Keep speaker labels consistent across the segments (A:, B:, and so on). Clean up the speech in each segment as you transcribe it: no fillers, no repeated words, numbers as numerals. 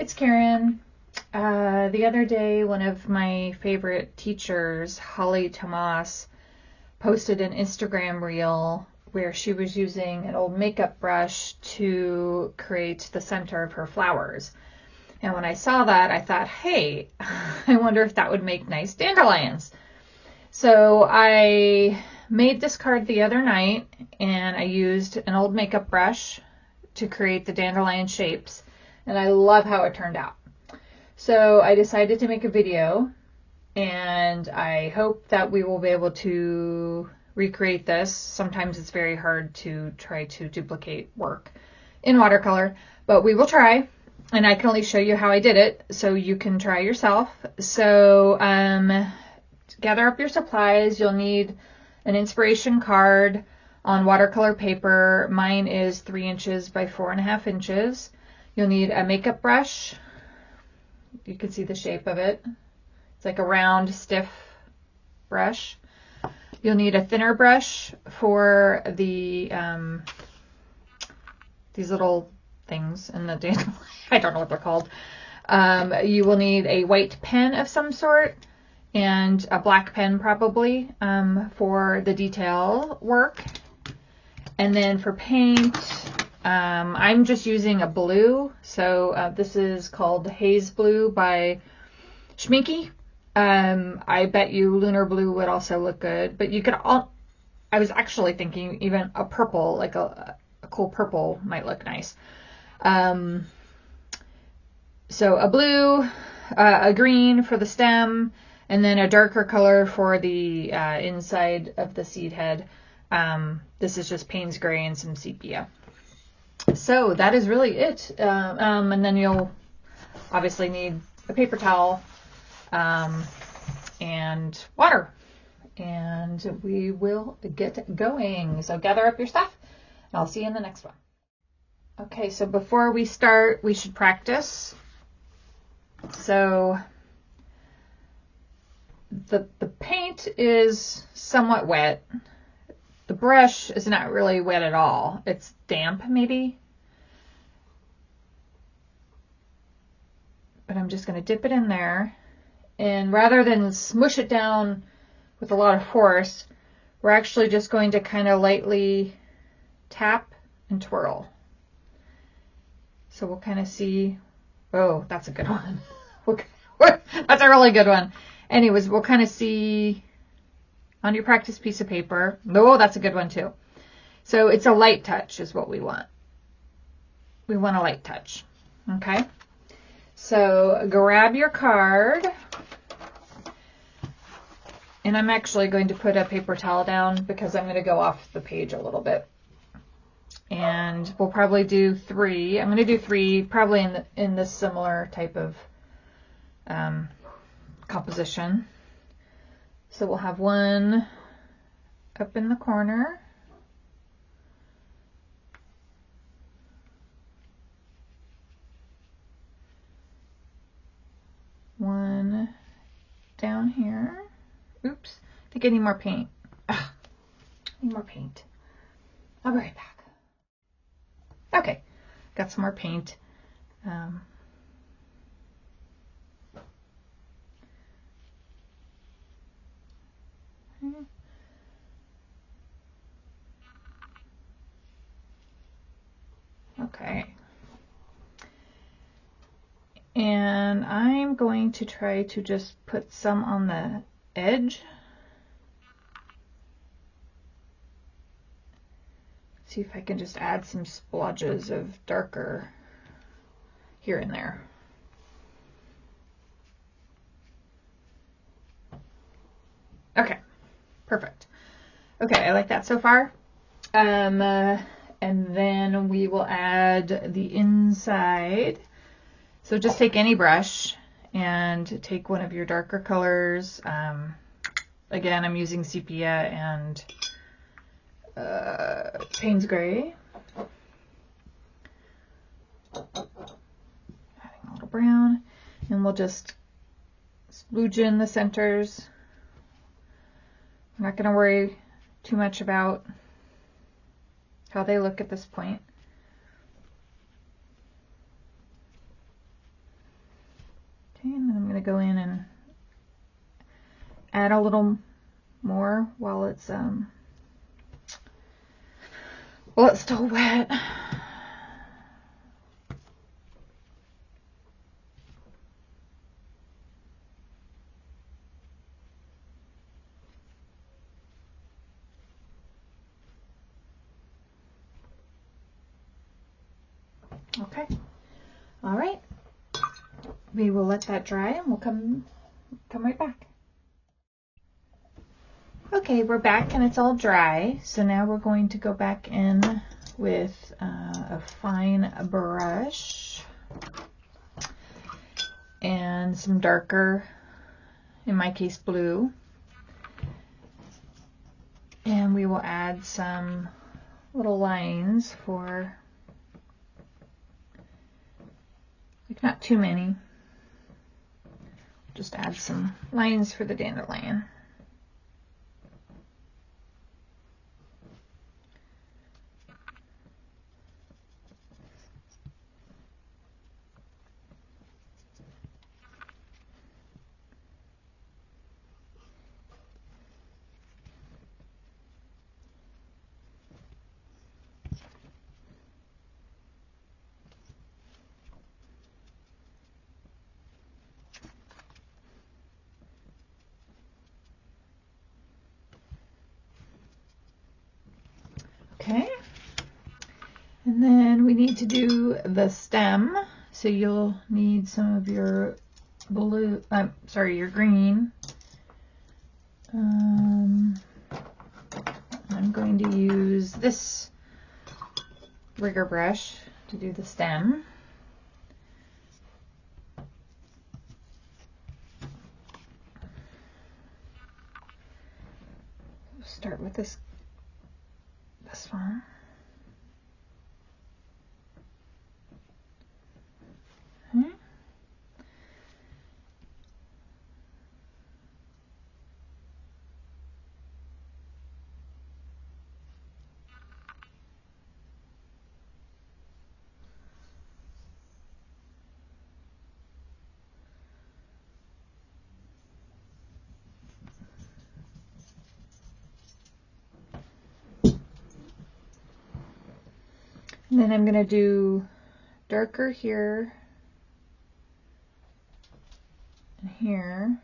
A: It's Karen. The other day, one of my favorite teachers, Tomas, posted an Instagram reel where she was using an old makeup brush to create the center of her flowers. And when I saw that, I thought, hey, I wonder if that would make nice dandelions. So I made this card the other night, and I used an old makeup brush to create the dandelion shapes, and I love how it turned out. So I decided to make a video, and I hope that we will be able to recreate this. Sometimes it's very hard to try to duplicate work in watercolor, but we will try, and I can only show you how I did it so you can try yourself. So gather up your supplies. You'll need an inspiration card on watercolor paper. Mine is 3 inches by 4.5 inches. You'll need a makeup brush. You can see the shape of it. It's like a round, stiff brush. You'll need a thinner brush for the these little things in the dandelion. I don't know what they're called. You will need a white pen of some sort and a black pen probably for the detail work. And then for paint, I'm just using a blue. So this is called Haze blue by Schmincke. I bet you lunar blue would also look good, but you could I was actually thinking even a purple, like a cool purple might look nice. So a blue, a green for the stem, and then a darker color for the inside of the seed head. This is just Payne's gray and some sepia. So that is really it. And then you'll obviously need a paper towel and water. And we will get going. So gather up your stuff, and I'll see you in the next one. Okay, so before we start, we should practice. So the paint is somewhat wet. The brush is not really wet at all. It's damp maybe. But I'm just going to dip it in there. And rather than smush it down with a lot of force, we're actually just going to kind of lightly tap and twirl. So we'll kind of see. Oh, that's a good one. That's a really good one. Anyways, we'll kind of see on your practice piece of paper. Oh, that's a good one too. So it's a light touch is what we want. We want a light touch. Okay. So grab your card. And I'm actually going to put a paper towel down because I'm going to go off the page a little bit. And we'll probably do 3. I'm going to do 3 probably in this similar type of composition. So we'll have one up in the corner. One down here. Oops, I think I need more paint. Ugh, I need more paint. I'll be right back. Okay, got some more paint. Okay. And I'm going to try to just put some on the edge. See if I can just add some splodges of darker here and there. Okay, perfect. Okay, I like that so far. And then we will add the inside. So just take any brush and take one of your darker colors. Again, I'm using sepia and Payne's gray. Adding a little brown, and we'll just splooge in the centers. I'm not going to worry too much about how they look at this point. going to go in and add a little more while it's still wet. Okay. All right. We will let that dry and we'll come right back. Okay, we're back and it's all dry. So now we're going to go back in with a fine brush and some darker, in my case blue. And we will add some little lines for, like, not too many. Just add some lines for the dandelion. Okay, and then we need to do the stem, so you'll need some of your blue, your green. I'm going to use this rigger brush to do the stem. Start with this one. Okay. And then I'm going to do darker here and here.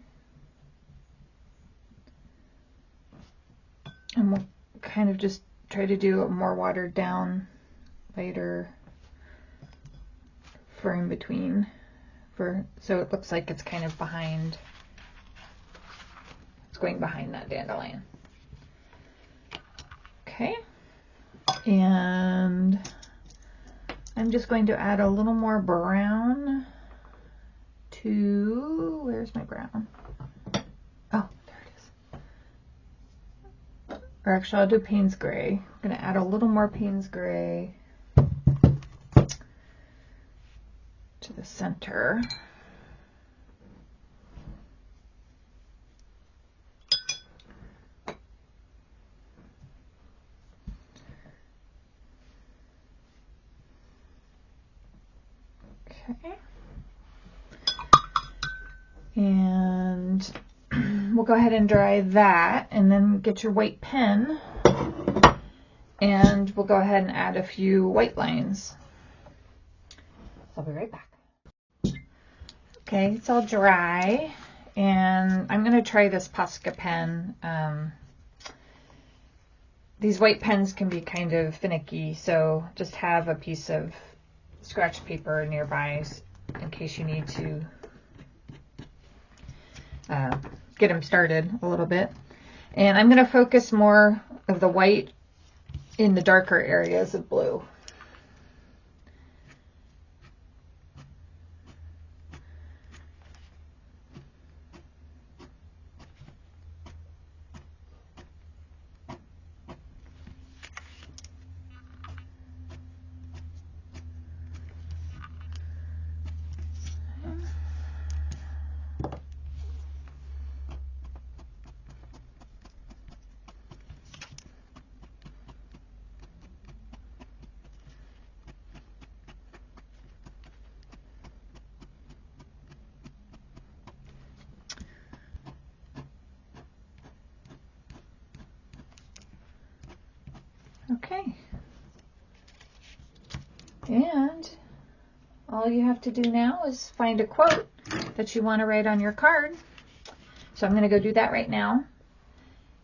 A: And we'll kind of just try to do a more watered down, lighter for in between, so it looks like it's kind of behind, it's going behind that dandelion. Okay, and I'm just going to add a little more brown to, where's my brown? Oh, there it is. Or actually, I'll do Payne's gray. I'm going to add a little more Payne's gray to the center. Okay. And we'll go ahead and dry that, and then get your white pen, and we'll go ahead and add a few white lines. So I'll be right back. Okay, it's all dry, and I'm going to try this Posca pen. These white pens can be kind of finicky, so just have a piece of scratch paper nearby in case you need to get them started a little bit. And I'm going to focus more of the white in the darker areas of blue. Okay. And all you have to do now is find a quote that you want to write on your card. So I'm going to go do that right now,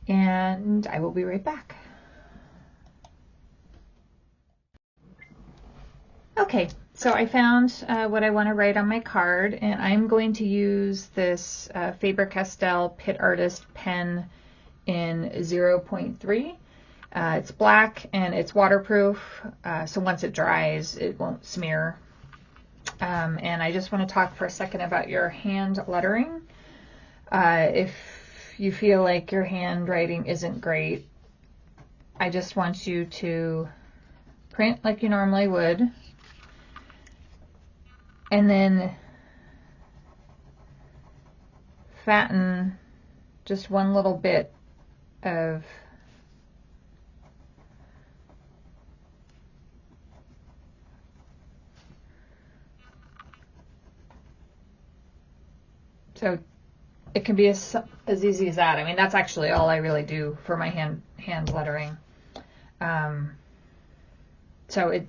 A: and I will be right back. Okay, so I found what I want to write on my card, and I'm going to use this Faber-Castell Pit Artist pen in 0.3. It's black and it's waterproof, so once it dries, it won't smear. And I just want to talk for a second about your hand lettering. If you feel like your handwriting isn't great, I just want you to print like you normally would, and then fatten just one little bit of so it can be as easy as that. I mean, that's actually all I really do for my hand lettering. So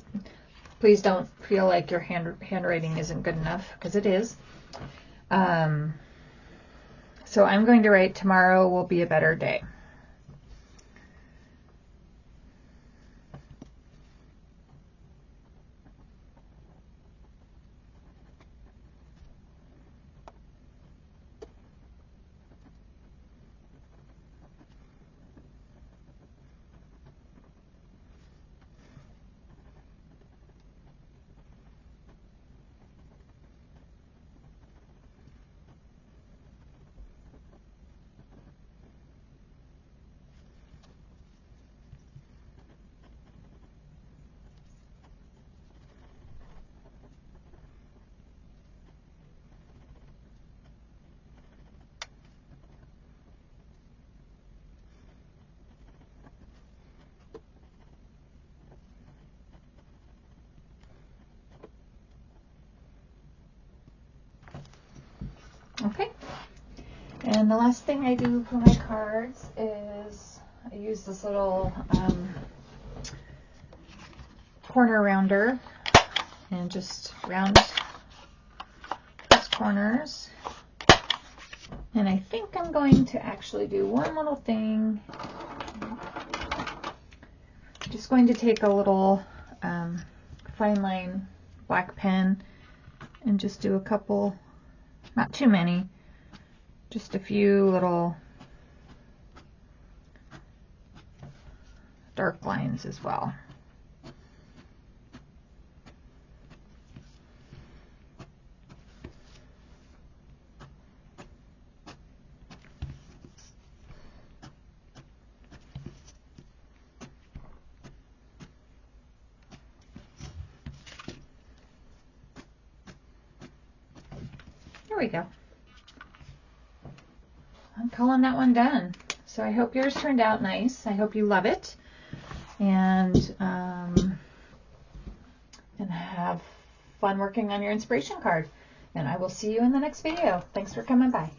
A: please don't feel like your handwriting isn't good enough, because it is. So I'm going to write, tomorrow will be a better day. Okay, and the last thing I do for my cards is I use this little corner rounder and just round these corners. And I think I'm going to actually do one little thing. I'm just going to take a little fine line black pen and just do a couple, not too many, just a few little dark lines as well. There we go. I'm calling that one done. So I hope yours turned out nice. I hope you love it, and have fun working on your inspiration card. And I will see you in the next video. Thanks for coming by.